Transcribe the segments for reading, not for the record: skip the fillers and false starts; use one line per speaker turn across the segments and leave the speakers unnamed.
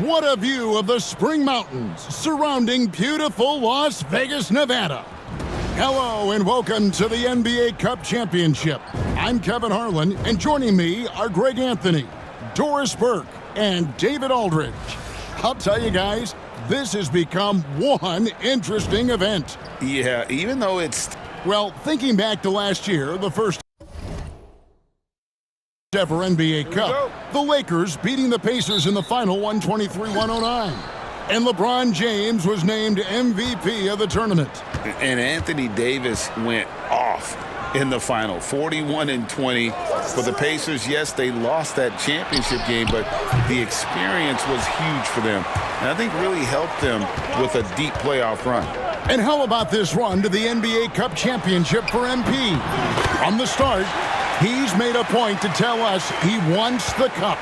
What a view of the Spring Mountains surrounding beautiful Las Vegas, Nevada. Hello and welcome to the NBA Cup Championship. I'm Kevin Harlan, and joining me are Greg Anthony, Doris Burke, and David Aldridge. I'll tell you guys, this has become one interesting event.
Yeah, even though it's...
Well, thinking back to last year, the first ever NBA Cup, the Lakers beating the Pacers in the final 123-109. And LeBron James was named MVP of the tournament.
And Anthony Davis went off in the final, 41-20. For the Pacers, yes, they lost that championship game, but the experience was huge for them. And I think really helped them with a deep playoff run.
And how about this run to the NBA Cup Championship for MP? From the start, he's made a point to tell us he wants the cup.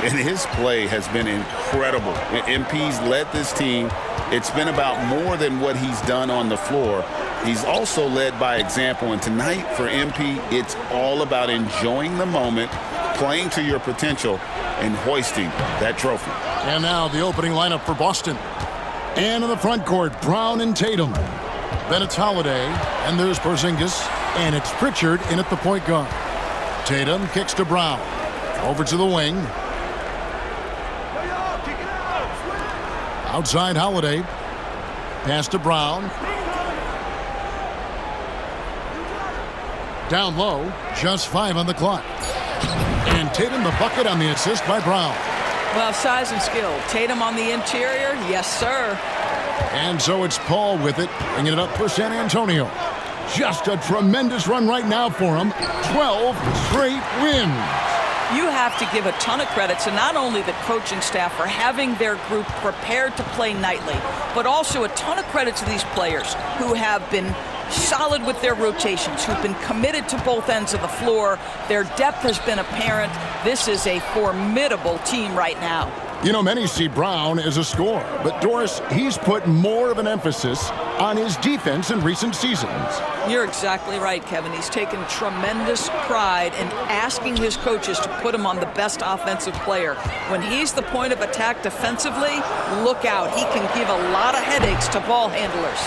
And his play has been incredible. MP's led this team. It's been about more than what he's done on the floor. He's also led by example. And tonight for MP, it's all about enjoying the moment, playing to your potential, and hoisting that trophy.
And now the opening lineup for Boston. And in the front court, Brown and Tatum. Then it's Holiday, and there's Porzingis, and it's Pritchard in at the point guard. Tatum kicks to Brown. Over to the wing. Outside Holiday. Pass to Brown. Down low, just 5 on the clock. And Tatum the bucket on the assist by Brown.
Well, size and skill. Tatum on the interior, yes, sir.
And so it's Paul with it, bringing it up for San Antonio. Just a tremendous run right now for him. 12 straight wins.
You have to give a ton of credit to not only the coaching staff for having their group prepared to play nightly, but also a ton of credit to these players who have been solid with their rotations, who've been committed to both ends of the floor. Their depth has been apparent. This is a formidable team right now.
You know, many see Brown as a scorer, but Doris, he's put more of an emphasis on his defense in recent seasons.
You're exactly right, Kevin. He's taken tremendous pride in asking his coaches to put him on the best offensive player. When he's the point of attack defensively, look out. He can give a lot of headaches to ball handlers.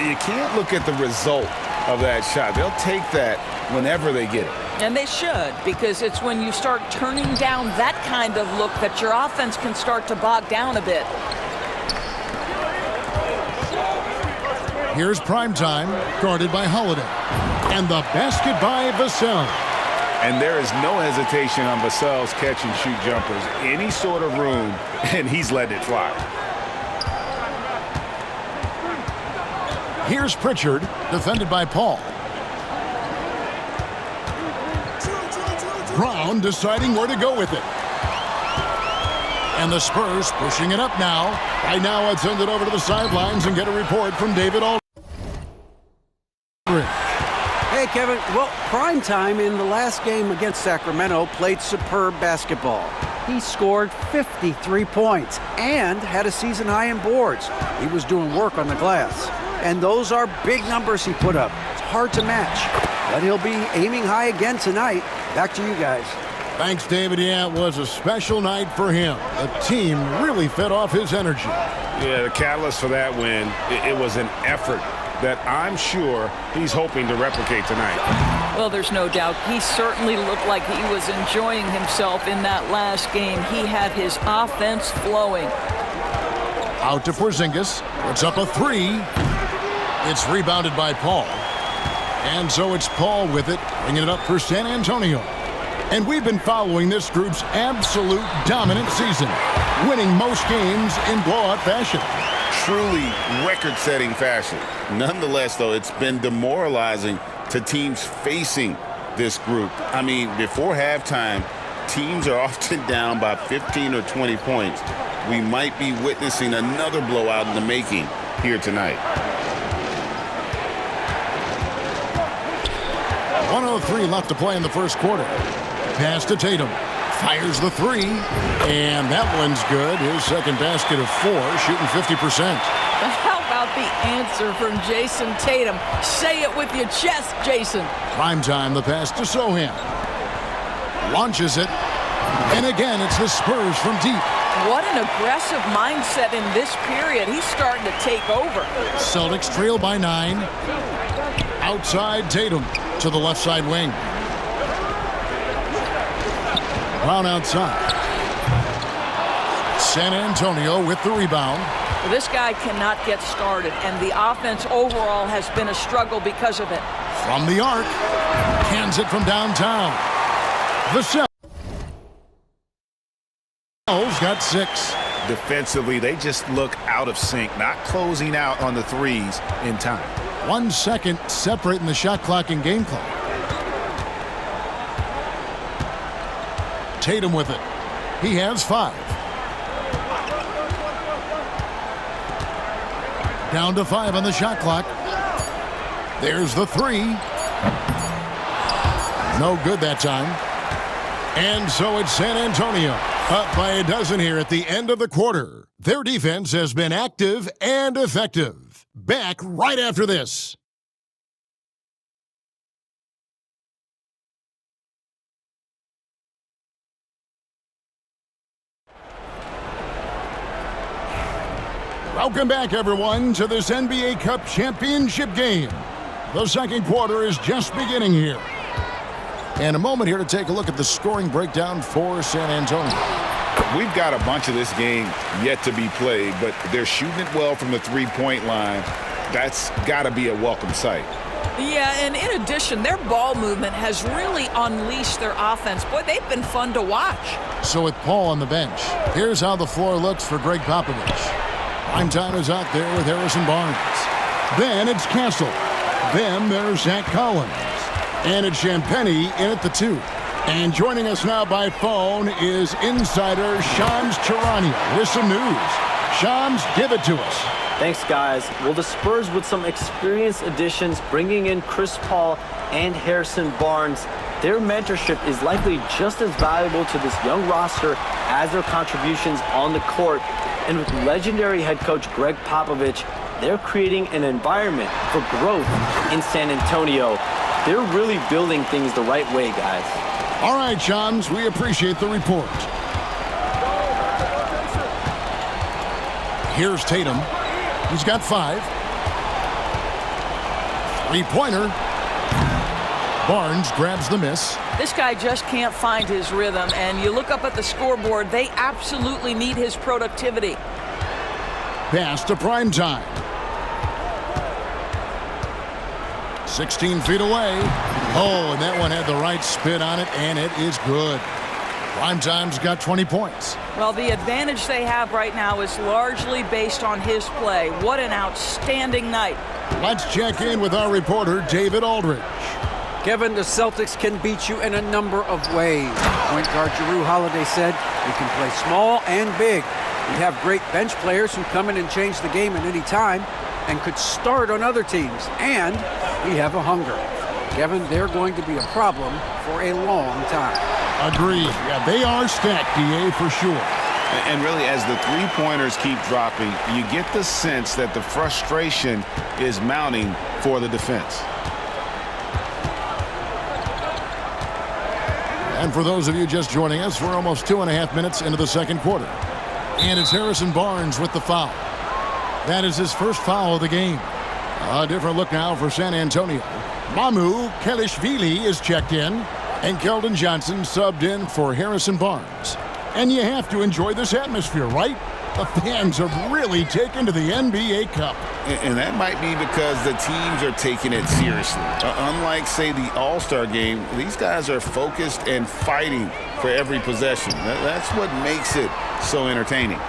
You can't look at the result of that shot. They'll take that whenever they get it.
And they should, because it's when you start turning down that kind of look that your offense can start to bog down a bit.
Here's Primetime, guarded by Holiday. And the basket by Vassell.
And there is no hesitation on Vassell's catch-and-shoot jumpers. Any sort of room, and he's letting it fly.
Here's Pritchard, defended by Paul. Brown deciding where to go with it. And the Spurs pushing it up now. Right now, let's send it over to the sidelines and get a report from David Aldridge.
Hey, Kevin. Well, Primetime in the last game against Sacramento played superb basketball. He scored 53 points and had a season high in boards. He was doing work on the glass. And those are big numbers he put up. It's hard to match. But he'll be aiming high again tonight. Back to you guys.
Thanks, David. Yeah, it was a special night for him. The team really fed off his energy.
Yeah, the catalyst for that win, it was an effort that I'm sure he's hoping to replicate tonight.
Well, there's no doubt. He certainly looked like he was enjoying himself in that last game. He had his offense flowing.
Out to Porzingis. Puts up a 3. It's rebounded by Paul. And so it's Paul with it, bringing it up for San Antonio. And we've been following this group's absolute dominant season, winning most games in blowout fashion.
Truly record-setting fashion. Nonetheless, though, it's been demoralizing to teams facing this group. I mean, before halftime, teams are often down by 15 or 20 points. We might be witnessing another blowout in the making here tonight.
1:03 left to play in the first quarter. Pass to Tatum. Fires the 3. And that one's good. His second basket of 4, shooting 50%.
How about the answer from Jason Tatum? Say it with your chest, Jason.
Primetime, the pass to Sohan. Launches it. And again, it's the Spurs from deep.
What an aggressive mindset in this period. He's starting to take over.
Celtics trail by 9. Outside Tatum to the left side wing. Brown outside. San Antonio with the rebound.
Well, this guy cannot get started, and the offense overall has been a struggle because of it.
From the arc. Cans it from downtown. The Celtics got 6.
Defensively, they just look out of sync, not closing out on the threes in time.
1 second separating the shot clock and game clock. Tatum with it. He has 5. Down to 5 on the shot clock. There's the 3. No good that time. And so it's San Antonio up by a dozen here at the end of the quarter. Their defense has been active and effective. Back right after this. Welcome back, everyone, to this NBA Cup championship game. The second quarter is just beginning here. And a moment here to take a look at the scoring breakdown for San Antonio.
We've got a bunch of this game yet to be played, but they're shooting it well from the three-point line. That's got to be a welcome sight.
Yeah, and in addition, their ball movement has really unleashed their offense. Boy, they've been fun to watch.
So with Paul on the bench, here's how the floor looks for Greg Popovich. Primetime is out there with Harrison Barnes. Then it's Castle. Then there's Zach Collins. And it's Champagny in at the 2. And joining us now by phone is insider Shams Charania with some news. Shams, give it to us.
Thanks, guys. Well, the Spurs with some experienced additions, bringing in Chris Paul and Harrison Barnes, their mentorship is likely just as valuable to this young roster as their contributions on the court. And with legendary head coach Greg Popovich, they're creating an environment for growth in San Antonio. They're really building things the right way, guys.
All right, Shams, we appreciate the report. Here's Tatum. He's got 5. 3-pointer. Barnes grabs the miss.
This guy just can't find his rhythm, and you look up at the scoreboard, they absolutely need his productivity.
Pass to Primetime. 16 feet away. Oh, and that one had the right spin on it, and it is good. Primetime's got 20 points.
Well, the advantage they have right now is largely based on his play. What an outstanding night.
Let's check in with our reporter, David Aldridge.
Kevin, the Celtics can beat you in a number of ways. Point guard Jrue Holiday said we can play small and big. We have great bench players who come in and change the game at any time and could start on other teams. And we have a hunger. Kevin, they're going to be a problem for a long time.
Agreed. Yeah, they are stacked, DA, for sure.
And really, as the three-pointers keep dropping, you get the sense that the frustration is mounting for the defense.
And for those of you just joining us, we're almost 2.5 minutes into the second quarter. And it's Harrison Barnes with the foul. That is his first foul of the game. A different look now for San Antonio. Mamu Kelishvili is checked in, and Keldon Johnson subbed in for Harrison Barnes. And you have to enjoy this atmosphere, right? The fans have really taken to the NBA Cup.
And that might be because the teams are taking it seriously. Unlike, say, the All-Star game, these guys are focused and fighting for every possession. That's what makes it so entertaining.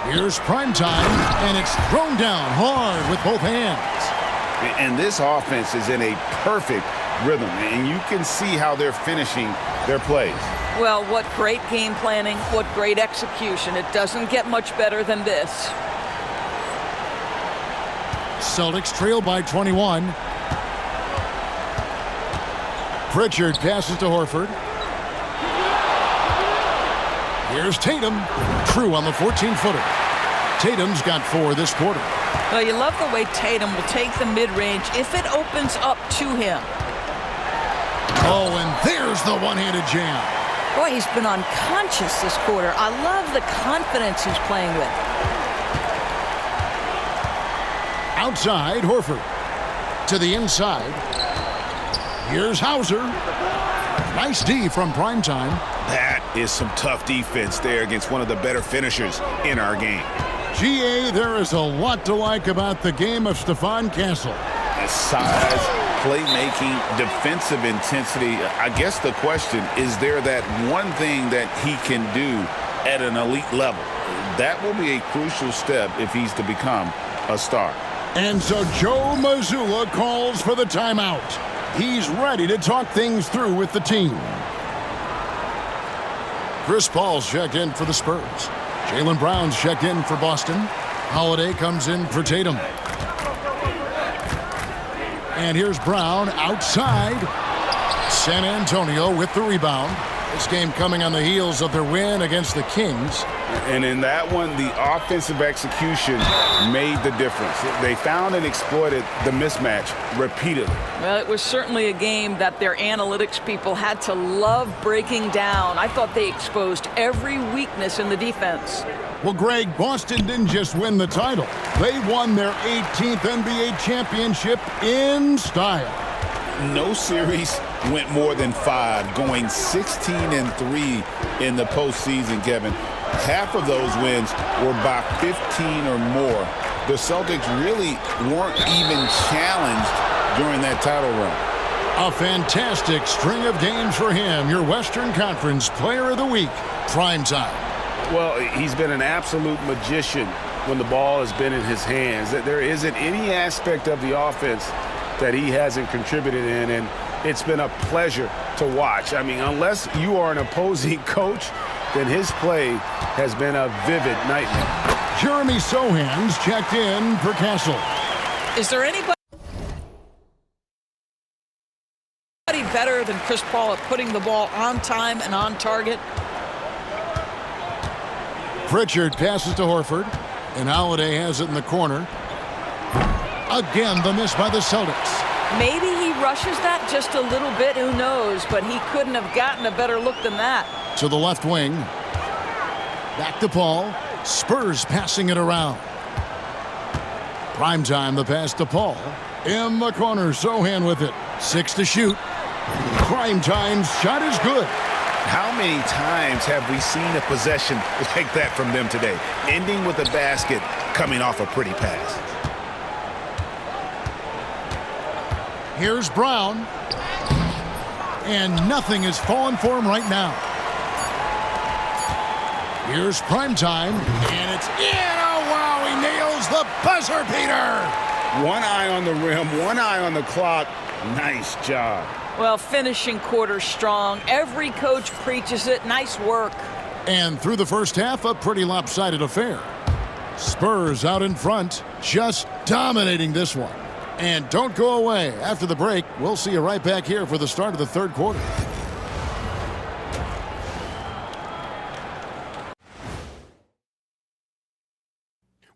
Here's Primetime, and it's thrown down hard with both hands.
And this offense is in a perfect rhythm, and you can see how they're finishing their plays.
Well, what great game planning, what great execution. It doesn't get much better than this.
Celtics trail by 21. Pritchard passes to Horford. Here's Tatum. True on the 14-footer. Tatum's got 4 this quarter.
Well, you love the way Tatum will take the mid-range if it opens up to him.
Oh, and there's the one-handed jam.
Boy, he's been unconscious this quarter. I love the confidence he's playing with.
Outside, Horford. To the inside. Here's Hauser. Nice D from Primetime.
That is some tough defense there against one of the better finishers in our game.
GA, there is a lot to like about the game of Stephon Castle.
Size, playmaking, defensive intensity. I guess the question, is there that one thing that he can do at an elite level? That will be a crucial step if he's to become a star.
And so Joe Mazzulla calls for the timeout. He's ready to talk things through with the team. Chris Paul's checked in for the Spurs. Jaylen Brown's checked in for Boston. Holiday comes in for Tatum. And here's Brown outside. San Antonio with the rebound. This game coming on the heels of their win against the Kings.
And in that one, the offensive execution made the difference. They found and exploited the mismatch repeatedly.
Well, it was certainly a game that their analytics people had to love breaking down. I thought they exposed every weakness in the defense.
Well, Greg, Boston didn't just win the title. They won their 18th NBA championship in style.
No series went more than 5, going 16-3 in the postseason, Kevin. Half of those wins were by 15 or more. The Celtics really weren't even challenged during that title run.
A fantastic string of games for him. Your Western Conference Player of the Week, Primetime.
Well, he's been an absolute magician when the ball has been in his hands. There isn't any aspect of the offense that he hasn't contributed in, and it's been a pleasure to watch. I mean, unless you are an opposing coach, then his play has been a vivid nightmare.
Jeremy Sohan's checked in for Castle.
Is there anybody better than Chris Paul at putting the ball on time and on target?
Pritchard passes to Horford, and Holiday has it in the corner. Again, the miss by the Celtics.
Maybe he rushes that just a little bit, who knows, but he couldn't have gotten a better look than that.
To the left wing. Back to Paul. Spurs passing it around. Primetime, the pass to Paul. In the corner, Sohan with it. 6 to shoot. Primetime's shot is good.
How many times have we seen a possession like that from them today, ending with a basket coming off a pretty pass?
Here's Brown. And nothing is falling for him right now. Here's Primetime, and it's in. Oh, wow, he nails the buzzer beater.
One eye on the rim, one eye on the clock. Nice job.
Well, finishing quarter strong. Every coach preaches it. Nice work.
And through the first half, a pretty lopsided affair. Spurs out in front, just dominating this one. And don't go away. After the break, we'll see you right back here for the start of the third quarter.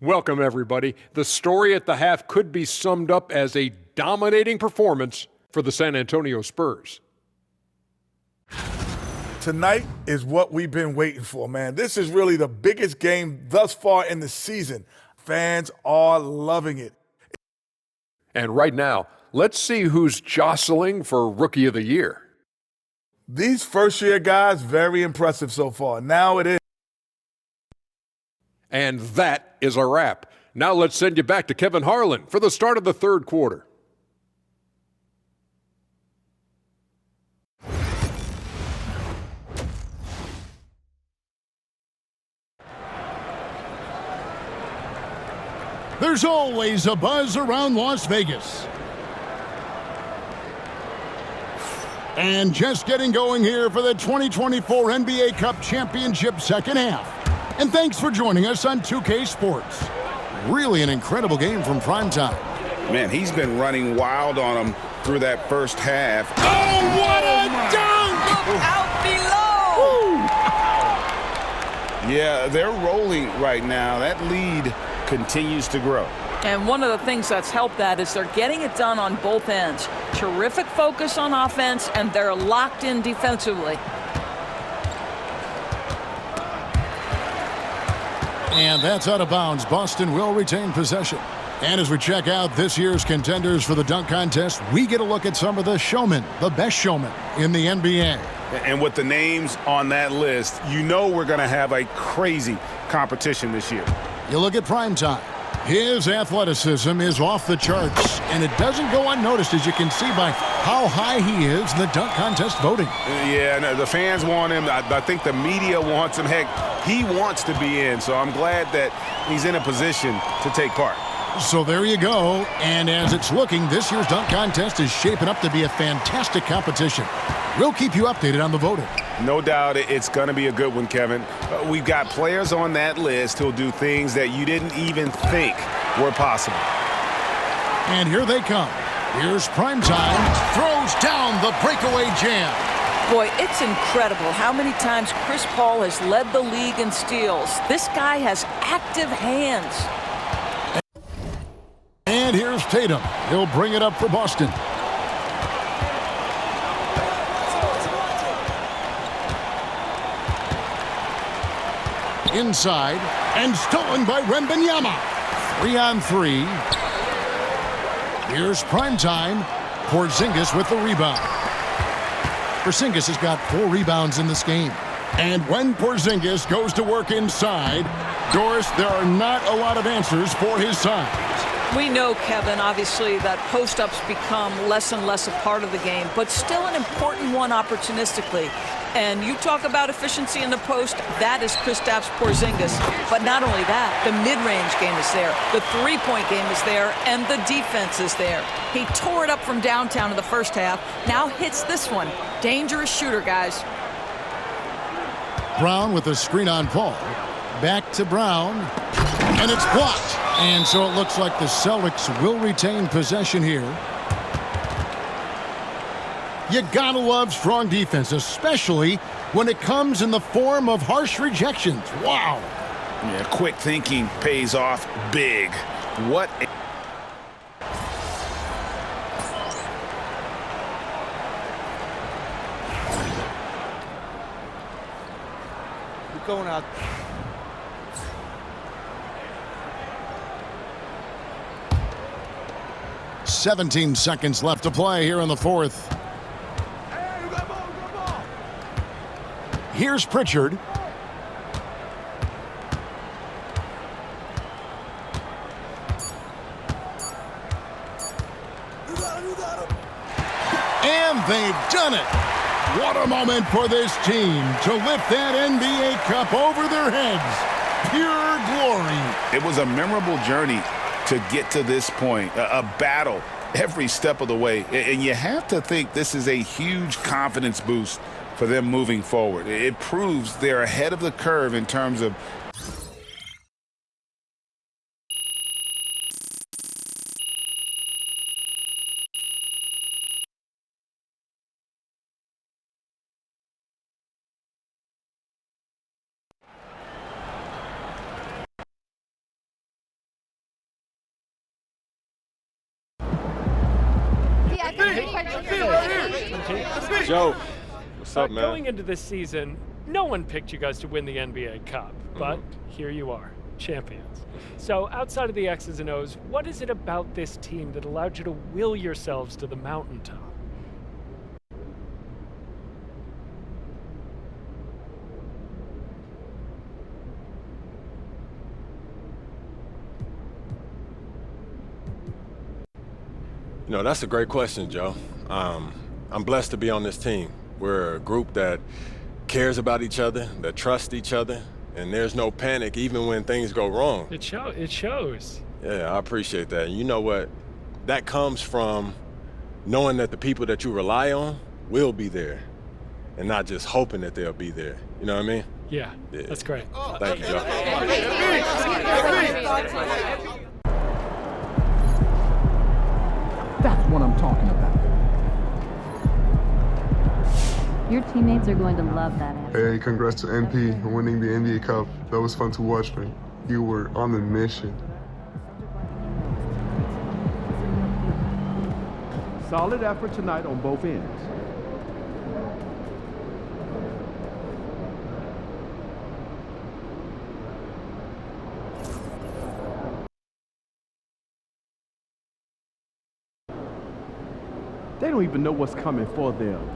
Welcome, everybody. The story at the half could be summed up as a dominating performance for the San Antonio Spurs.
Tonight is what we've been waiting for, man. This is really the biggest game thus far in the season. Fans are loving it.
And right now, let's see who's jostling for Rookie of the Year.
These first-year guys, very impressive so far. Now it is.
And that is a wrap. Now let's send you back to Kevin Harlan for the start of the third quarter.
There's always a buzz around Las Vegas. And just getting going here for the 2024 NBA Cup Championship second half. And thanks for joining us on 2K Sports. Really an incredible game from Primetime.
Man, he's been running wild on him through that first half.
Oh, what a dunk!
Look out below!
Yeah, they're rolling right now. That lead continues to grow.
And one of the things that's helped that is they're getting it done on both ends. Terrific focus on offense, and they're locked in defensively.
And that's out of bounds. Boston will retain possession. And as we check out this year's contenders for the dunk contest, we get a look at some of the showmen, the best showmen in the NBA.
And with the names on that list, you know we're going to have a crazy competition this year.
You look at prime time. His athleticism is off the charts, and it doesn't go unnoticed, as you can see by how high he is in the dunk contest voting.
Yeah, no, the fans want him. I think the media wants him. Heck, he wants to be in, so I'm glad that he's in a position to take part.
So there you go, and as it's looking, this year's dunk contest is shaping up to be a fantastic competition. We'll keep you updated on the voting.
No doubt it's going to be a good one, Kevin. We've got players on that list who'll do things that you didn't even think were possible.
And here they come. Here's Primetime, throws down the breakaway jam.
Boy, it's incredible how many times Chris Paul has led the league in steals. This guy has active hands.
And here's Tatum. He'll bring it up for Boston. Inside, and stolen by Wembanyama. 3-on-3. Here's Primetime. Porzingis with the rebound. Porzingis has got 4 rebounds in this game. And when Porzingis goes to work inside, Doris, there are not a lot of answers for his size.
We know, Kevin, obviously, that post-ups become less and less a part of the game, but still an important one opportunistically. And you talk about efficiency in the post, that is Kristaps Porzingis. But not only that, the mid-range game is there, the three-point game is there, and the defense is there. He tore it up from downtown in the first half, now hits this one. Dangerous shooter, guys.
Brown with a screen on Paul. Back to Brown, and it's blocked. And so it looks like the Celtics will retain possession here. You gotta love strong defense, especially when it comes in the form of harsh rejections. Wow.
Yeah, quick thinking pays off big. What a
We're going out.
"17 seconds left to play here in the fourth. Here's Pritchard. And they've done it. What a moment for this team to lift that NBA Cup over their heads. Pure glory.
It was a memorable journey to get to this point, a battle every step of the way. And you have to think this is a huge confidence boost for them moving forward. It proves they're ahead of the curve in terms of
Joe, what's up, man?
Going into this season, no one picked you guys to win the NBA Cup, but here you are, champions. So outside of the X's and O's, what is it about this team that allowed you to will yourselves to the mountaintop?
You know, that's a great question, Joe. I'm blessed to be on this team. We're a group that cares about each other, that trusts each other, and there's no panic even when things go wrong.
It shows.
Yeah, I appreciate that. And you know what? That comes from knowing that the people that you rely on will be there and not just hoping that they'll be there. You know what I mean?
Yeah. That's great.
Thank you, Joe.
That's what I'm talking about.
Your teammates are going to love that answer.
Hey, congrats to MP for winning the NBA Cup. That was fun to watch, man. You were on a mission.
Solid effort tonight on both ends. They don't even know what's coming for them.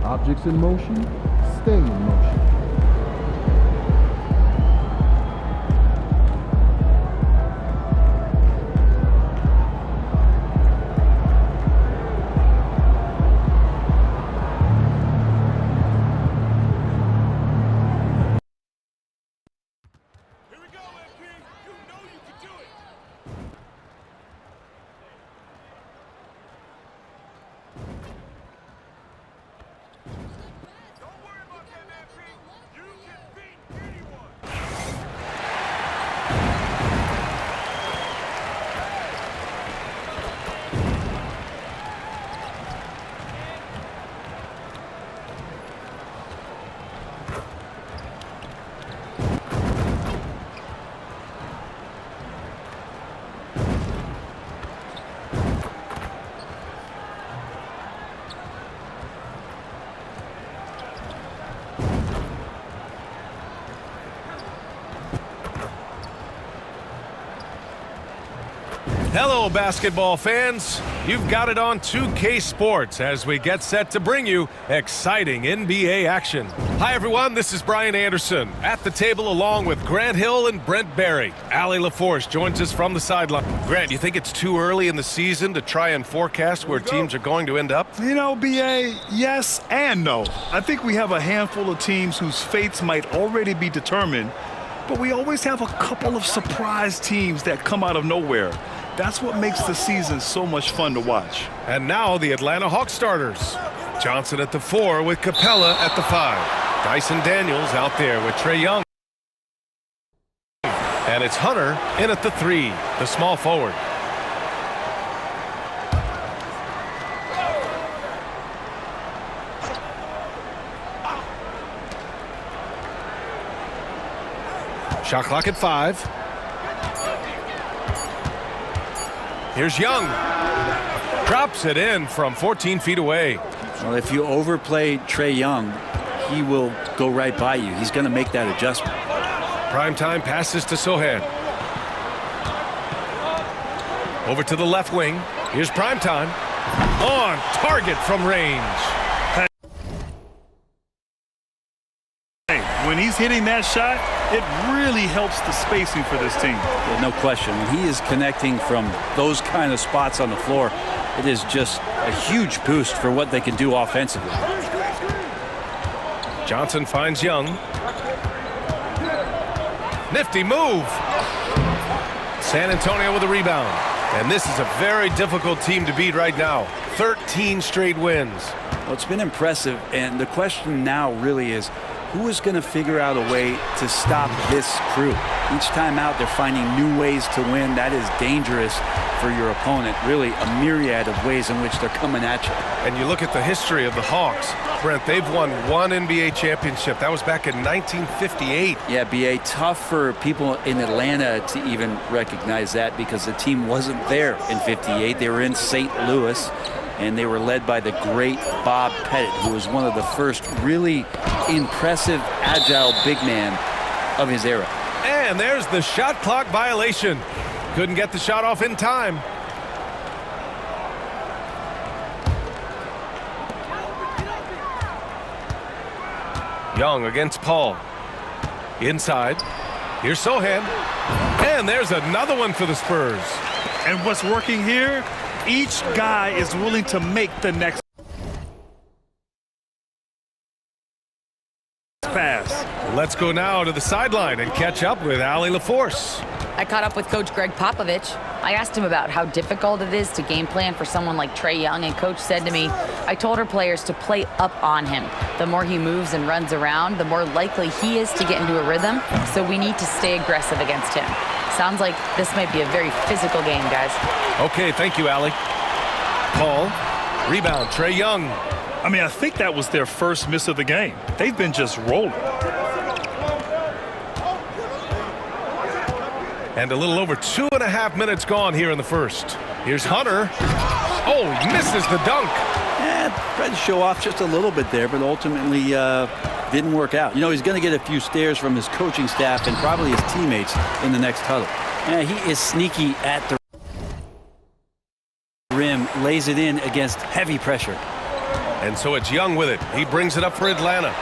Objects in motion, stay in motion.
Hello, basketball fans. You've got it on 2K Sports as we get set to bring you exciting NBA action. Hi, everyone. This is Brian Anderson at the table along with Grant Hill and Brent Barry. Allie LaForce joins us from the sideline. Grant, you think it's too early in the season to try and forecast where teams are going to end up?
You know, BA, yes and no. I think we have a handful of teams whose fates might already be determined, but we always have a couple of surprise teams that come out of nowhere. That's what makes the season so much fun to watch.
And now the Atlanta Hawks starters. Johnson at the 4 with Capella at the 5. Dyson Daniels out there with Trae Young. And it's Hunter in at the 3, the small forward. Shot clock at 5. Here's Young. Drops it in from 14 feet away.
Well, if you overplay Trae Young, he will go right by you. He's going to make that adjustment.
Primetime passes to Sohan. Over to the left wing. Here's Primetime. On target from range.
When he's hitting that shot, it really helps the spacing for this team.
Yeah, no question. When he is connecting from those kind of spots on the floor, it is just a huge boost for what they can do offensively.
Johnson finds Young. Nifty move. San Antonio with a rebound. And this is a very difficult team to beat right now. 13 straight wins.
Well, it's been impressive, and the question now really is, who is going to figure out a way to stop this crew? Each time out, they're finding new ways to win. That is dangerous for your opponent. Really, a myriad of ways in which they're coming at you.
And you look at the history of the Hawks. Brent, they've won one NBA championship. That was back in 1958.
Yeah, BA, tough for people in Atlanta to even recognize that because the team wasn't there in 58. They were in St. Louis, and they were led by the great Bob Pettit, who was one of the first really impressive, agile big man of his era.
And there's the shot clock violation. Couldn't get the shot off in time. Young against Paul. Inside. Here's Sohan. And there's another one for the Spurs.
And what's working here? Each guy is willing to make the next pass.
Let's go now to the sideline and catch up with Allie LaForce.
I caught up with Coach Greg Popovich. I asked him about how difficult it is to game plan for someone like Trae Young, and Coach said to me, I told our players to play up on him. The more he moves and runs around, the more likely he is to get into a rhythm, so we need to stay aggressive against him. Sounds like this might be a very physical game, guys.
Okay, thank you, Allie. Paul, rebound, Trae Young.
I mean, I think that was their first miss of the game. They've been just rolling.
And a little over 2.5 minutes gone here in the first. Here's Hunter. Oh, he misses the dunk.
Yeah, tried to show off just a little bit there, but ultimately didn't work out. You know, he's going to get a few stares from his coaching staff and probably his teammates in the next huddle. Yeah, he is sneaky at the rim, lays it in against heavy pressure.
And so it's Young with it. He brings it up for Atlanta.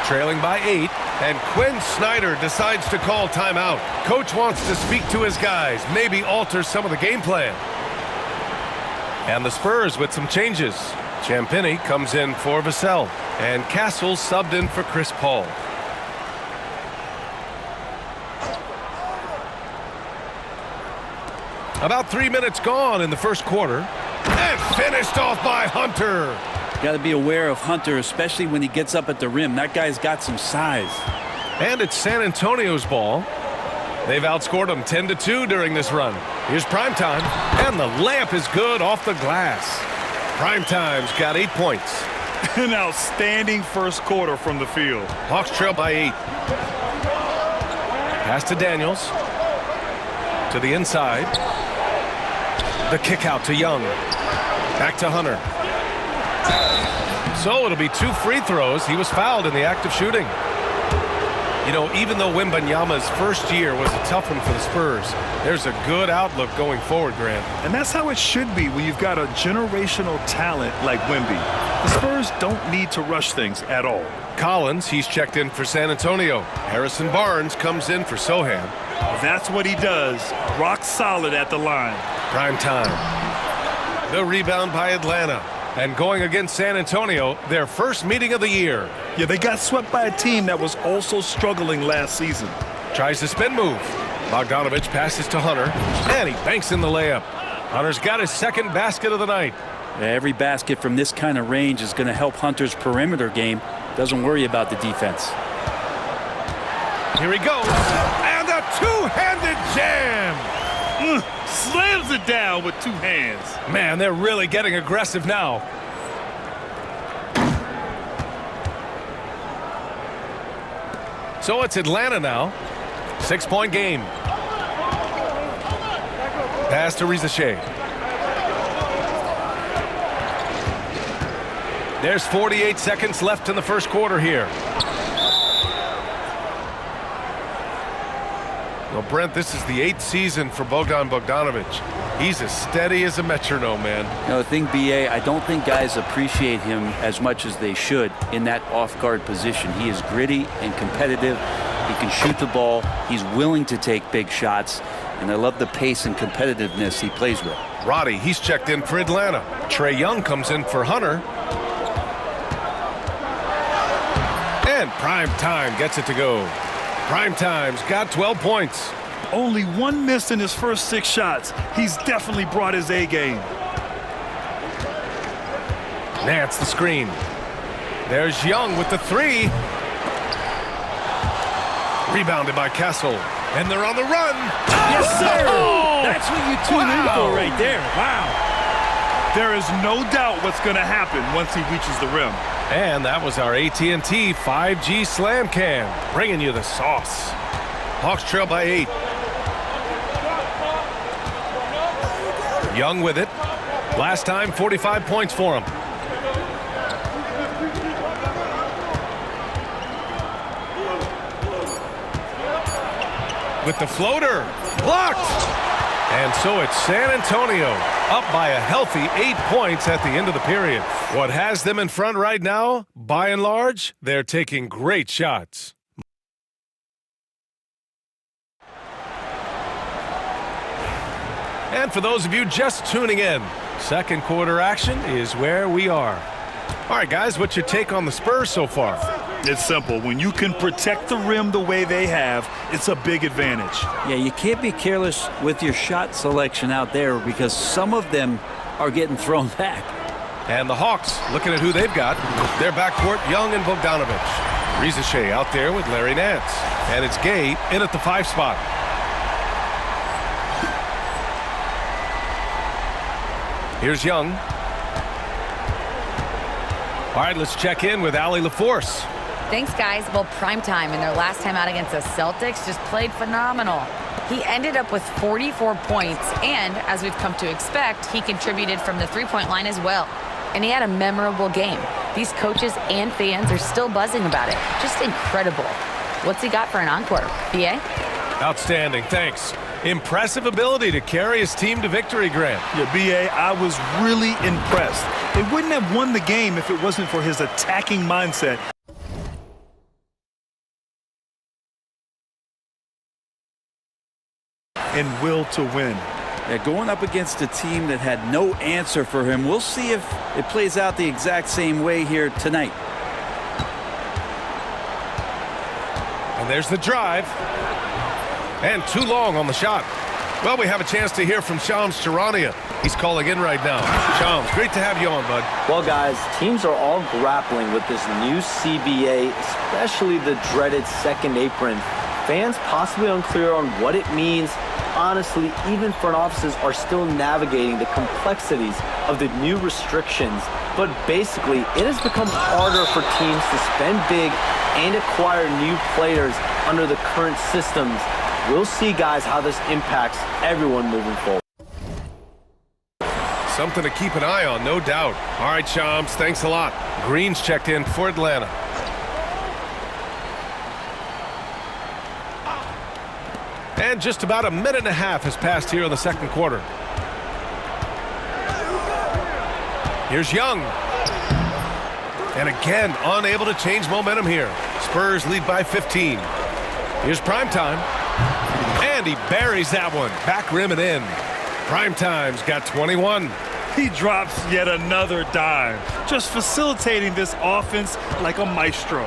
Trailing by 8, and Quinn Snyder decides to call timeout. Coach wants to speak to his guys, maybe alter some of the game plan. And the Spurs with some changes. Champagnie comes in for Vassell, and Castle subbed in for Chris Paul. About 3 minutes gone in the first quarter, and finished off by Hunter.
Got to be aware of Hunter, especially when he gets up at the rim. That guy's got some size.
And it's San Antonio's ball. They've outscored them 10-2 during this run. Here's Primetime, and the layup is good off the glass. Primetime's got 8 points.
An outstanding first quarter from the field.
Hawks trail by 8. Pass to Daniels. To the inside. The kick out to Young. Back to Hunter. So it'll be 2 free throws. He was fouled in the act of shooting. You know, even though Wembanyama's first year was a tough one for the Spurs, there's a good outlook going forward, Grant.
And that's how it should be when you've got a generational talent like Wemby. The Spurs don't need to rush things at all.
Collins, he's checked in for San Antonio. Harrison Barnes comes in for Sohan.
That's what he does. Rock solid at the line.
Prime time. The rebound by Atlanta. And going against San Antonio, their first meeting of the year.
Yeah, they got swept by a team that was also struggling last season.
Tries the spin move. Bogdanovich passes to Hunter, and he banks in the layup. Hunter's got his second basket of the night.
Every basket from this kind of range is going to help Hunter's perimeter game. Doesn't worry about the defense.
Here he goes, and a two-handed jam.
Slams it down with 2 hands.
Man, they're really getting aggressive now. So it's Atlanta now. 6-point game. Pass to Rizachet. There's 48 seconds left in the first quarter here. Well, Brent, this is the 8th season for Bogdan Bogdanovich. He's as steady as a metronome, man.
You know, the thing, B.A., I don't think guys appreciate him as much as they should in that off-guard position. He is gritty and competitive. He can shoot the ball. He's willing to take big shots. And I love the pace and competitiveness he plays with.
Roddy, he's checked in for Atlanta. Trae Young comes in for Hunter. And Prime Time gets it to go. Prime Time's got 12 points.
Only 1 miss in his first 6 shots. He's definitely brought his A game.
Nance the screen. There's Young with the 3. Rebounded by Castle. And they're on the run.
Yes, sir.
Oh!
That's what you tune in for right there. Wow. There is no doubt what's going to happen once he reaches the rim.
And that was our AT&T 5G Slam Cam, bringing you the sauce. Hawks trail by 8. Young with it. Last time, 45 points for him. With the floater, blocked. And so it's San Antonio up by a healthy 8 points at the end of the period. What has them in front right now, by and large, they're taking great shots. And for those of you just tuning in, second quarter action is where we are. All right, guys, what's your take on the Spurs so far?
It's simple. When you can protect the rim the way they have, it's a big advantage.
Yeah, you can't be careless with your shot selection out there because some of them are getting thrown back.
And the Hawks, looking at who they've got, their backcourt, Young and Bogdanovich. Rizachet out there with Larry Nance. And it's Gay in at the 5 spot. Here's Young. All right, let's check in with Allie LaForce.
Thanks, guys. Well, Primetime in their last time out against the Celtics just played phenomenal. He ended up with 44 points, and as we've come to expect, he contributed from the three-point line as well. And he had a memorable game. These coaches and fans are still buzzing about it. Just incredible. What's he got for an encore? BA?
Outstanding, thanks. Impressive ability to carry his team to victory, Grant.
Yeah, BA, I was really impressed. They wouldn't have won the game if it wasn't for his attacking mindset. And will to win.
Yeah, going up against a team that had no answer for him. We'll see if it plays out the exact same way here tonight.
And there's the drive. And too long on the shot. Well, we have a chance to hear from Shams Charania. He's calling in right now. Shams, great to have you on, bud.
Well, guys, teams are all grappling with this new CBA, especially the dreaded second apron. Fans possibly unclear on what it means. Honestly, even front offices are still navigating the complexities of the new restrictions. But basically, it has become harder for teams to spend big and acquire new players under the current systems. We'll see, guys, how this impacts everyone moving forward.
Something to keep an eye on, no doubt. All right, Shams, thanks a lot. Green's checked in for Atlanta. And just about a minute and a half has passed here in the second quarter. Here's Young. And again, unable to change momentum here. Spurs lead by 15. Here's Primetime. And he buries that one. Back rim and in. Primetime's got 21.
He drops yet another dime. Just facilitating this offense like a maestro.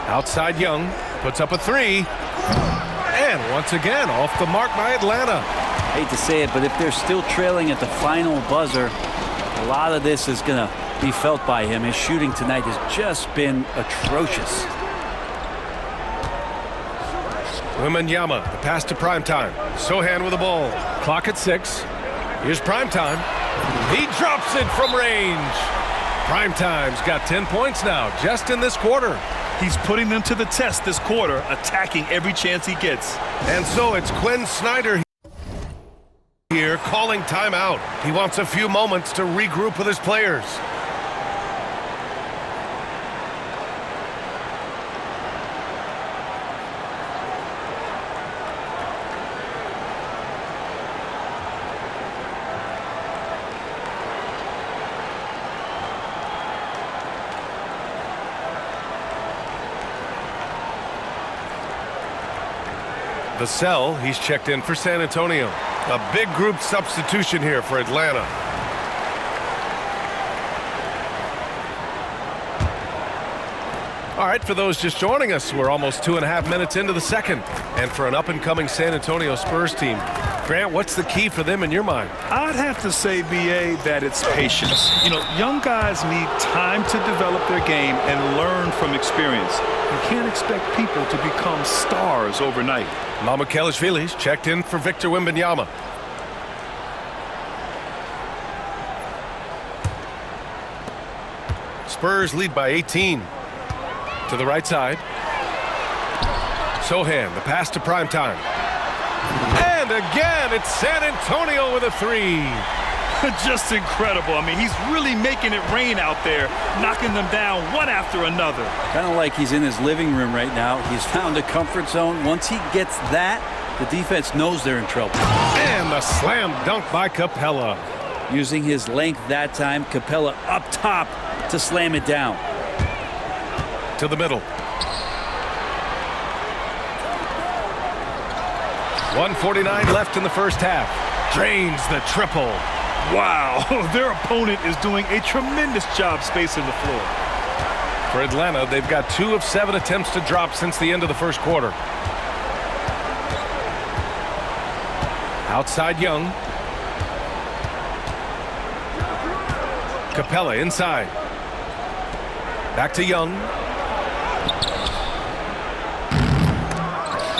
Outside Young. Puts up a three. And once again, off the mark by Atlanta.
Hate to say it, but if they're still trailing at the final buzzer, a lot of this is going to be felt by him. His shooting tonight has just been atrocious.
Wembanyama, the pass to Primetime. Sohan with the ball. Clock at 6. Here's Primetime. He drops it from range. Primetime's got 10 points now, just in this quarter.
He's putting them to the test this quarter, attacking every chance he gets.
And so it's Quinn Snyder here calling timeout. He wants a few moments to regroup with his players. The cell, he's checked in for San Antonio. A big group substitution here for Atlanta. All right, for those just joining us, we're almost 2.5 minutes into the second. And for an up-and-coming San Antonio Spurs team, Grant, what's the key for them in your mind?
I'd have to say, BA, that it's patience. You know, young guys need time to develop their game and learn from experience. You can't expect people to become stars overnight.
Mamukelashvili's checked in for Victor Wembanyama. Spurs lead by 18. To the right side. Sohan, the pass to Primetime. And again, it's San Antonio with a three.
Just incredible. I mean, he's really making it rain out there, knocking them down one after another.
Kind of like he's in his living room right now. He's found a comfort zone. Once he gets that, the defense knows they're in trouble.
And the slam dunk by Capella.
Using his length that time, Capella up top to slam it down.
To the middle. 1:49 left in the first half. Drains the triple.
Wow, their opponent is doing a tremendous job spacing the floor.
For Atlanta, they've got 2 of 7 attempts to drop since the end of the first quarter. Outside Young. Capella inside. Back to Young.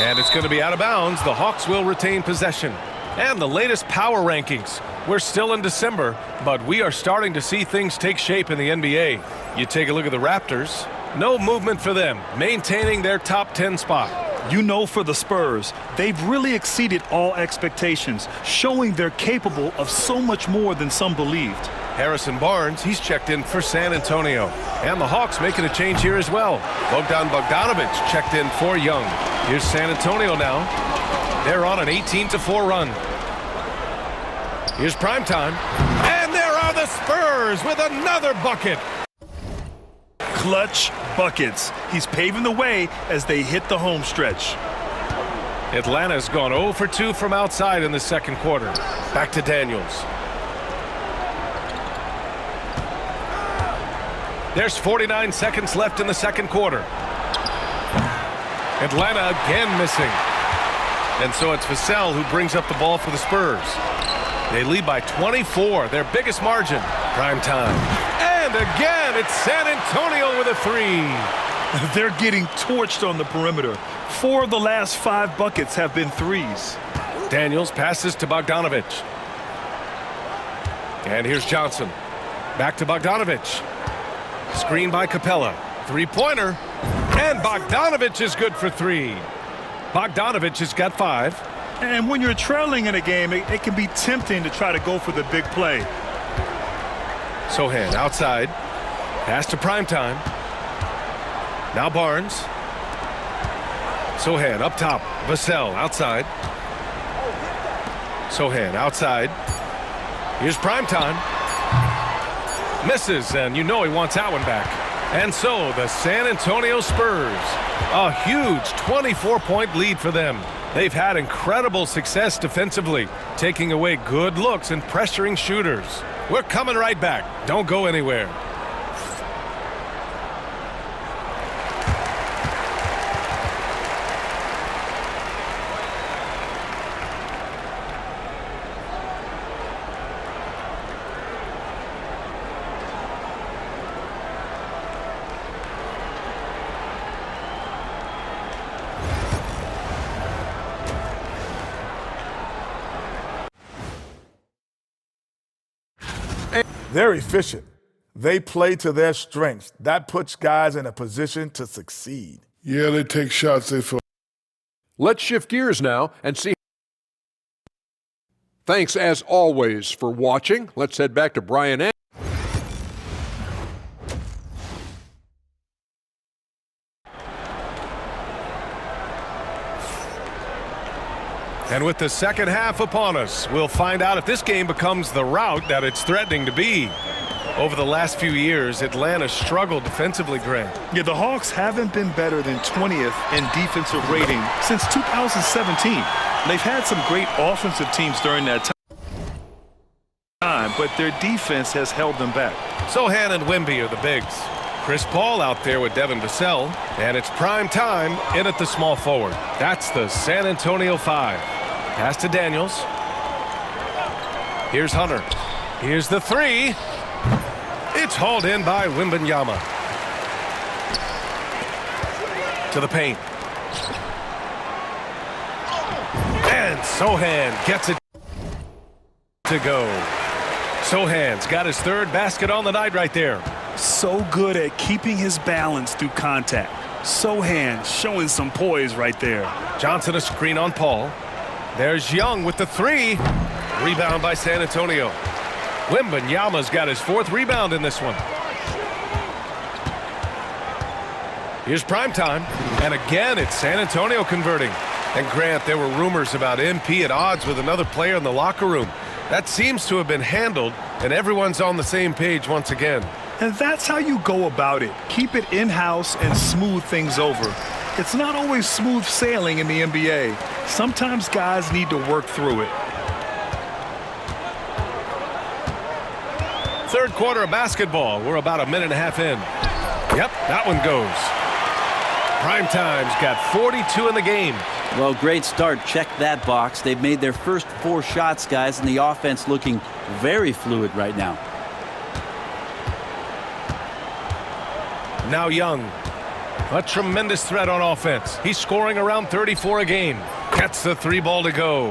And it's going to be out of bounds. The Hawks will retain possession. And the latest power rankings. We're still in December, but we are starting to see things take shape in the NBA. You take a look at the Raptors. No movement for them, maintaining their top 10 spot.
You know, for the Spurs, they've really exceeded all expectations, showing they're capable of so much more than some believed.
Harrison Barnes, he's checked in for San Antonio. And the Hawks making a change here as well. Bogdanovic checked in for Young. Here's San Antonio now. They're on an 18-4 run. Here's primetime. And there are the Spurs with another bucket.
Clutch buckets. He's paving the way as they hit the home stretch.
Atlanta's gone 0 for 2 from outside in the second quarter. Back to Daniels. There's 49 seconds left in the second quarter. Atlanta again missing. And so it's Vassell who brings up the ball for the Spurs. They lead by 24, their biggest margin. Prime time. And again, it's San Antonio with a three.
They're getting torched on the perimeter. 4 of the last 5 buckets have been threes.
Daniels passes to Bogdanovic. And here's Johnson. Back to Bogdanovic. Screen by Capella. Three-pointer. And Bogdanovic is good for 3. Bogdanovic has got 5.
And when you're trailing in a game, it can be tempting to try to go for the big play.
Sohan outside. Pass to primetime. Now Barnes. Sohan up top. Vassell outside. Sohan outside. Here's primetime. Misses, and you know he wants that one back. And so the San Antonio Spurs, a huge 24-point lead for them. They've had incredible success defensively, taking away good looks and pressuring shooters. We're coming right back. Don't go anywhere.
They're efficient. They play to their strengths. That puts guys in a position to succeed.
Yeah, they take shots they feel.
Let's shift gears now and see. Thanks as always for watching. Let's head back to Brian Anderson.
And with the second half upon us, we'll find out if this game becomes the rout that it's threatening to be. Over the last few years, Atlanta struggled defensively, Grant.
Yeah, the Hawks haven't been better than 20th in defensive rating since 2017. They've had some great offensive teams during that time, but their defense has held them back.
Sohan and Wemby are the bigs. Chris Paul out there with Devin Vassell, and it's prime time in at the small forward. That's the San Antonio 5. Pass to Daniels. Here's Hunter. Here's the 3. It's hauled in by Wembanyama. To the paint. And Sohan gets it to go. Sohan's got his 3rd basket on the night right there.
So good at keeping his balance through contact. Sohan showing some poise right there.
Johnson a screen on Paul. There's Young with the 3. Rebound by San Antonio. Wembanyama's got his 4th rebound in this one. Here's primetime. And again, it's San Antonio converting. And Grant, there were rumors about MP at odds with another player in the locker room. That seems to have been handled, and everyone's on the same page once again.
And that's how you go about it. Keep it in-house and smooth things over. It's not always smooth sailing in the NBA. Sometimes guys need to work through it.
Third quarter of basketball. We're about a minute and a half in. Yep, that one goes. Primetime's got 42 in the game.
Well, great start. Check that box. They've made their first 4 shots, guys, and the offense looking very fluid right now.
Now Young. A tremendous threat on offense. He's scoring around 34 a game. Gets the 3 ball to go.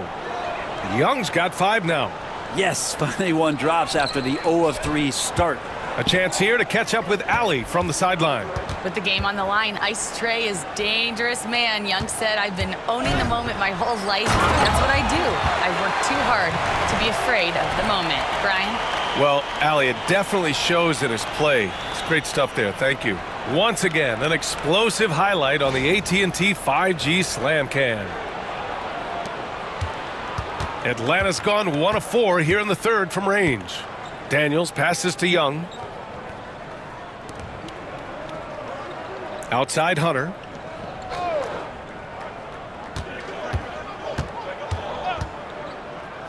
Young's got 5 now.
Yes, finally one drops after the 0 of 3 start.
A chance here to catch up with Ali from the sideline.
With the game on the line, Ice Tray is dangerous, man. Young said, I've been owning the moment my whole life. That's what I do. I work too hard to be afraid of the moment. Brian?
Well, Allie, it definitely shows in his play. It's great stuff there. Thank you. Once again, an explosive highlight on the AT&T 5G Slam Can. Atlanta's gone 1 of 4 here in the third from range. Daniels passes to Young. Outside Hunter.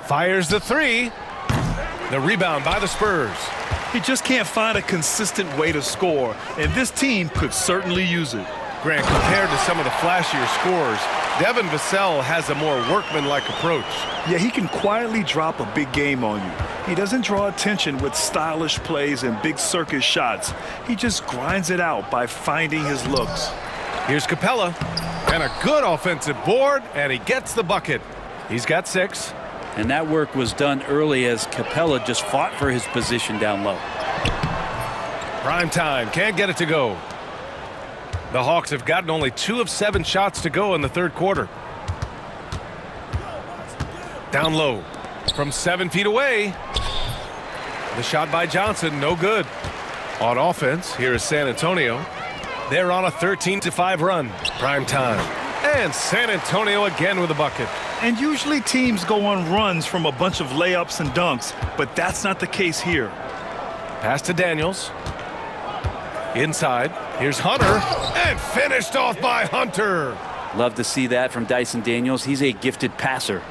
Fires the three. The rebound by the Spurs.
He just can't find a consistent way to score, and this team could certainly use it.
Grant, compared to some of the flashier scorers, Devin Vassell has a more workmanlike approach.
Yeah, he can quietly drop a big game on you. He doesn't draw attention with stylish plays and big circus shots. He just grinds it out by finding his looks.
Here's Capella, and a good offensive board, and he gets the bucket. He's got 6.
And that work was done early as Capella just fought for his position down low.
Prime time, can't get it to go. The Hawks have gotten only 2 of 7 shots to go in the third quarter. Down low from 7 feet away. The shot by Johnson, no good. On offense, here is San Antonio. They're on a 13-5 run. Prime time. And San Antonio again with a bucket.
And usually teams go on runs from a bunch of layups and dunks, but that's not the case here.
Pass to Daniels. Inside, here's Hunter, and finished off by Hunter.
Love to see that from Dyson Daniels. He's a gifted passer.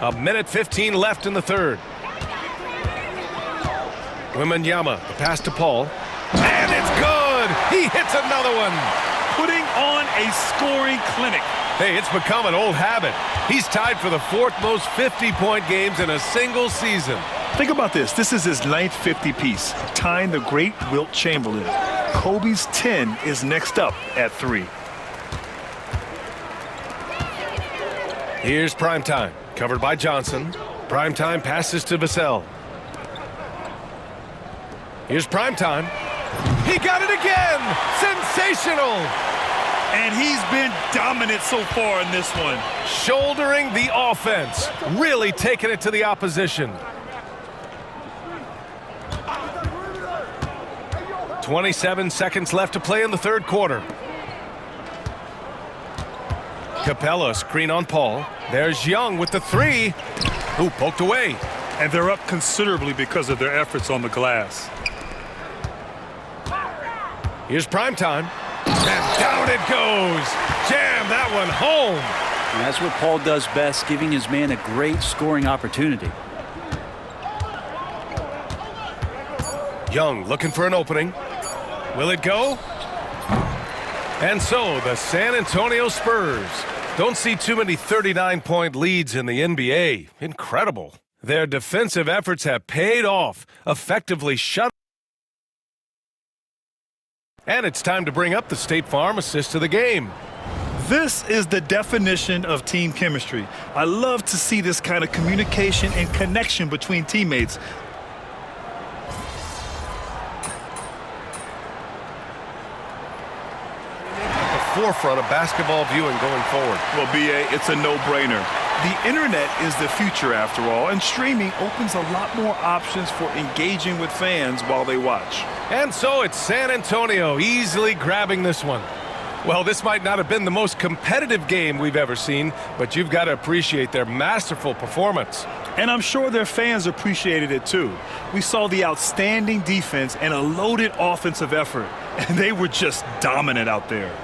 A minute 15 left in the third. Wembanyama, the pass to Paul. And it's good! He hits another one!
Putting on a scoring clinic.
Hey, it's become an old habit. He's tied for the 4th most 50-point games in a single season.
Think about this. This is his 9th 50-piece, tying the great Wilt Chamberlain. Kobe's 10 is next up at 3.
Here's Primetime, covered by Johnson. Primetime passes to Vassell. Here's Primetime. He got it again! Sensational!
And he's been dominant so far in this one.
Shouldering the offense, really taking it to the opposition. 27 seconds left to play in the third quarter. Capella screen on Paul. There's Young with the 3. Ooh, poked away.
And they're up considerably because of their efforts on the glass.
Here's Primetime. And down it goes. Jam that one home.
And that's what Paul does best, giving his man a great scoring opportunity.
Young looking for an opening. Will it go? And so the San Antonio Spurs don't see too many 39-point leads in the NBA. Incredible. Their defensive efforts have paid off, effectively shut. And it's time to bring up the State Farm assist of the game.
This is the definition of team chemistry. I love to see this kind of communication and connection between teammates.
Forefront of basketball viewing going forward.
Well, B.A., it's a no-brainer. The internet is the future after all, and streaming opens a lot more options for engaging with fans while they watch.
And so it's San Antonio easily grabbing this one. Well, this might not have been the most competitive game we've ever seen, but you've got to appreciate their masterful performance.
And I'm sure their fans appreciated it too. We saw the outstanding defense and a loaded offensive effort, and they were just dominant out there.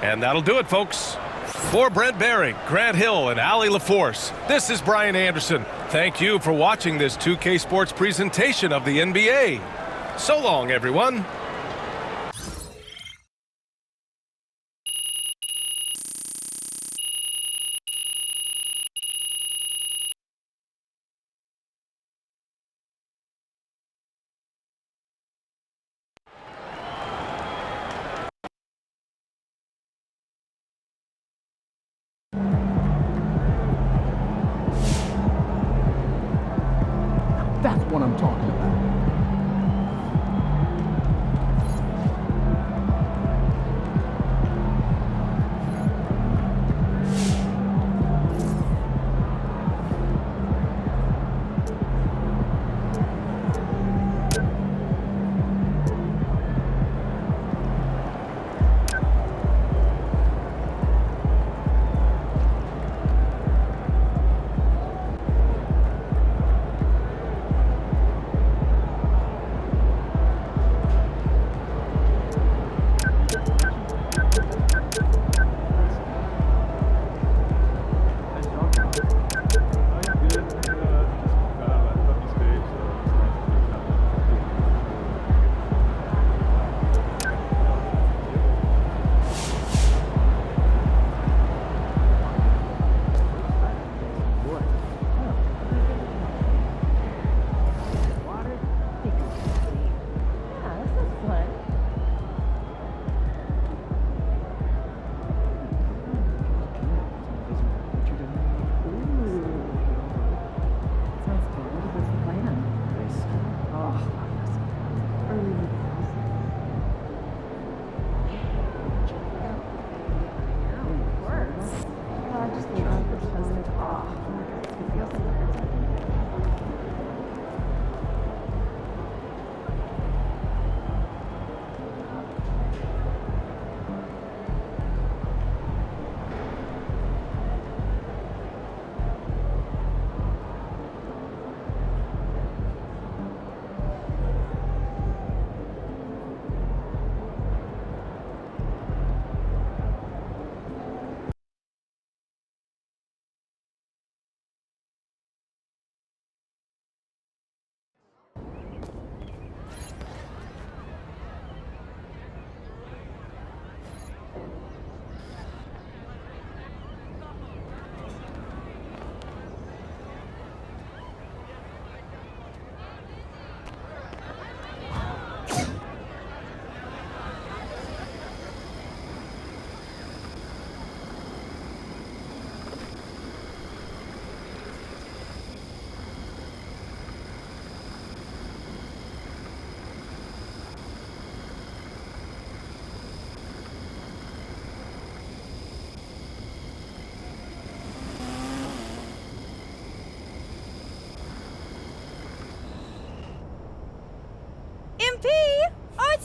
And that'll do it, folks. For Brent Behring, Grant Hill, and Allie LaForce, this is Brian Anderson. Thank you for watching this 2K Sports presentation of the NBA. So long, everyone.
That's what I'm talking about.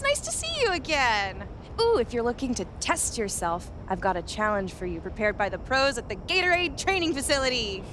nice to see you again. Ooh, if you're looking to test yourself, I've got a challenge for you prepared by the pros at the Gatorade Training Facility.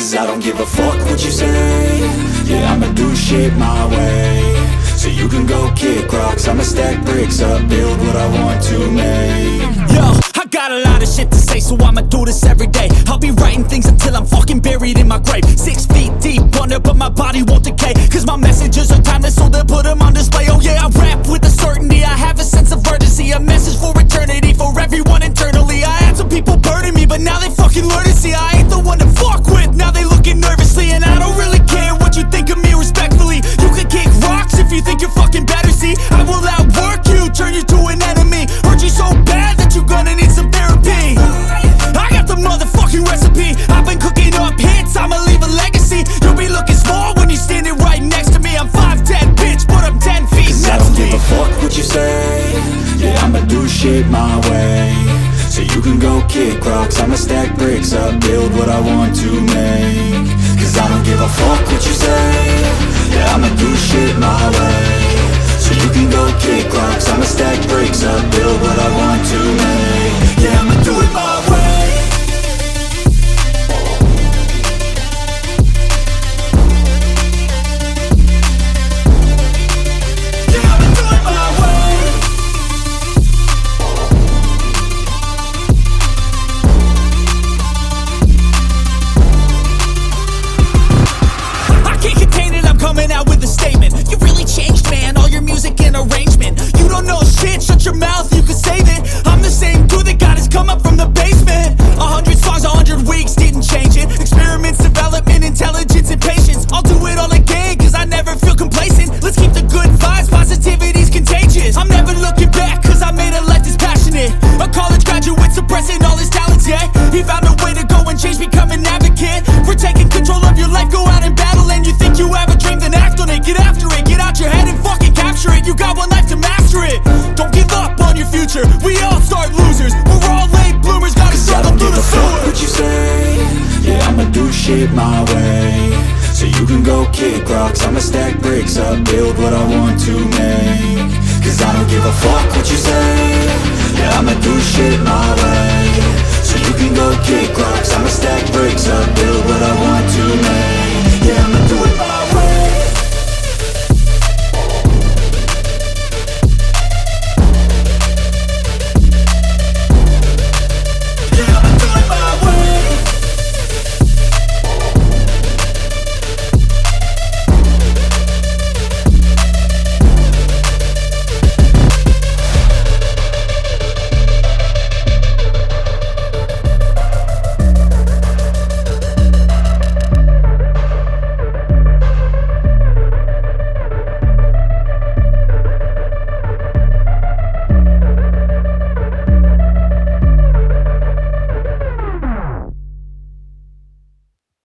Cause I don't give a fuck what you say. Yeah, I'ma do shit my way. So you can go kick rocks, I'ma stack bricks up, build what I want to make.
Yo, I got a lot of shit to say, so I'ma do this every day. I'll be writing things until I'm fucking buried in my grave. 6 feet deep under, but my body won't decay. Cause my messages are timeless, so they'll put them on display. Oh yeah, I rap with a certainty, I have a sense of urgency. A message for eternity, for everyone internally. I had some people burning me, but now they fucking learn to see I ain't the one to fuck with, now they looking nervously. And I don't really care what you think of me respectfully. You can kick rocks if you think you're fucking better, see. I will outwork you, turn you to an enemy. Hurt you so bad that you're gonna need some therapy. I got the motherfucking recipe. I've been cooking up hits, I'ma leave a legacy. You'll be looking small when you're standing right next to me. I'm 5'10", bitch, but I'm 10 feet
Cause I don't give a fuck what you say. Yeah, I'ma do shit my way. So you can go kick rocks, I'ma stack bricks up, build what I want to make. Cause I don't give a fuck what you say. Yeah, I'ma do shit my way. So you can go kick rocks, I'ma stack bricks up, build what I want to make. Yeah, I'ma do it my way.
Coming out with a statement. You really changed, man, all your music and arrangement. You don't know shit, shut your mouth, you can save it. I'm the same dude that got his come up from the basement. 100 songs, 100 weeks, didn't change it. Experiments, development, intelligence, and patience. I'll do it all again, cause I never feel complacent. Let's keep the good vibes, positivity's contagious. I'm never looking back, cause I made a life that's passionate. A college graduate suppressing all his talents, yeah. He found a way to go and change, become an advocate. For taking control of your life, go out and battle. And you think you have a dream, then act on it. Get after it, get out your head and fucking capture it. You got one life to master it. Don't give up on your future, we all start losers. We're all late bloomers, gotta struggle through the sewer.
What you say? Yeah, I'ma do shit my way. So you can go kick rocks, I'ma stack bricks up, build what I want to make. Cause I don't give a fuck what you say. Yeah, I'ma do shit my way. So you can go kick rocks, I'ma stack bricks up, build what I want to make.